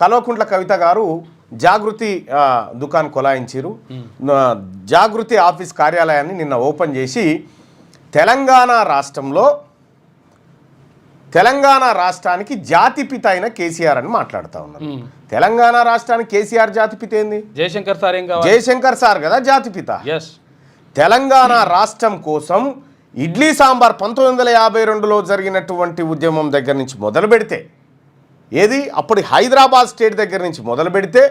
కల్వకుంట్ల కవిత గారు జాగృతి దుకాణం కొలాయించారు. జాగృతి ఆఫీస్ కార్యాలయాన్ని నిన్న ఓపెన్ చేసి తెలంగాణ రాష్ట్రానికి జాతిపిత అయిన కేసీఆర్ అని మాట్లాడుతూ ఉన్నారు. తెలంగాణ రాష్ట్రానికి కేసీఆర్ జాతిపిత ఏంది? జయశంకర్ సార్ కదా జాతిపిత. తెలంగాణ రాష్ట్రం కోసం ఇడ్లీ సాంబార్ 1952లో జరిగినటువంటి ఉద్యమం దగ్గర నుంచి మొదలు పెడితే, ఏది అప్పుడు హైదరాబాద్ స్టేట్ దగ్గర నుంచి మొదలు పెడితే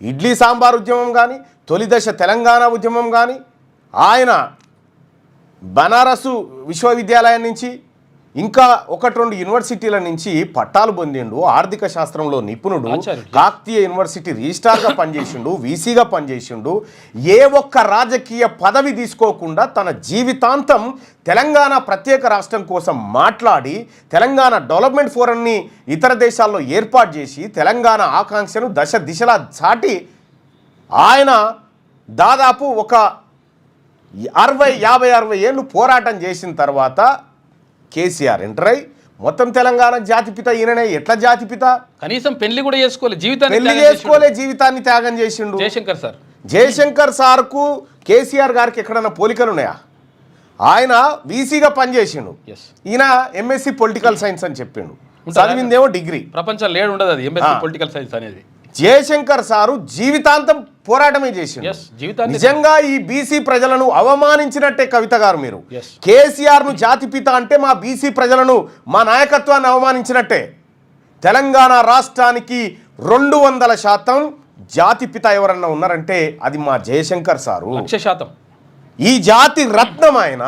ఇడ్లీ సాంబార్ ఉద్యమం కానీ, తొలి దశ తెలంగాణ ఉద్యమం కానీ, ఆయన బనారసు విశ్వవిద్యాలయం నుంచి ఇంకా 1-2 యూనివర్సిటీల నుంచి పట్టాలు పొందిండు. ఆర్థిక శాస్త్రంలో నిపుణుడు. కాకతీయ యూనివర్సిటీ రిజిస్ట్రార్గా పనిచేసిండు, వీసీగా పనిచేసిండు. ఏ ఒక్క రాజకీయ పదవి తీసుకోకుండా తన జీవితాంతం తెలంగాణ ప్రత్యేక రాష్ట్రం కోసం మాట్లాడి తెలంగాణ డెవలప్మెంట్ ఫోరంని ఇతర దేశాల్లో ఏర్పాటు చేసి తెలంగాణ ఆకాంక్షను దశ దిశలా చాటి ఆయన దాదాపు ఒక 50-60 ఏళ్ళు పోరాటం చేసిన తర్వాత కేసీఆర్ ఎంటర్ అయి మొత్తం తెలంగాణ జాతిపిత ఈయననే. ఎట్లా జాతిపిత? కనీసం పెళ్లి కూడా జీవితాన్ని త్యాగం చేసిండు జయశంకర్ సార్కు కేసీఆర్ గారికి ఎక్కడన్నా పోలికలు ఉన్నాయా? ఆయన వీసీగా పనిచేసిండు, ఈయన ఎంఎస్సి పొలిటికల్ సైన్స్ అని చెప్పిండు, చదివిందేమో డిగ్రీ. ప్రపంచం లేడు ఉండదు అది ఎంఎస్సి పొలిటికల్ సైన్స్ అనేది. జయశంకర్ సారు జీవితాంతం పోరాటమే చేసిండు. నిజంగా ఈ బీసీ ప్రజలను అవమానించినట్టే కవిత గారు. మీరు కేసీఆర్ ను జాతిపిత అంటే మా బీసీ ప్రజలను, మా నాయకత్వాన్ని అవమానించినట్టే. తెలంగాణ రాష్ట్రానికి 200% జాతిపిత ఎవరన్నా ఉన్నారంటే అది మా జయశంకర్ సారు. 100%. ఈ జాతి రత్నం ఆయన.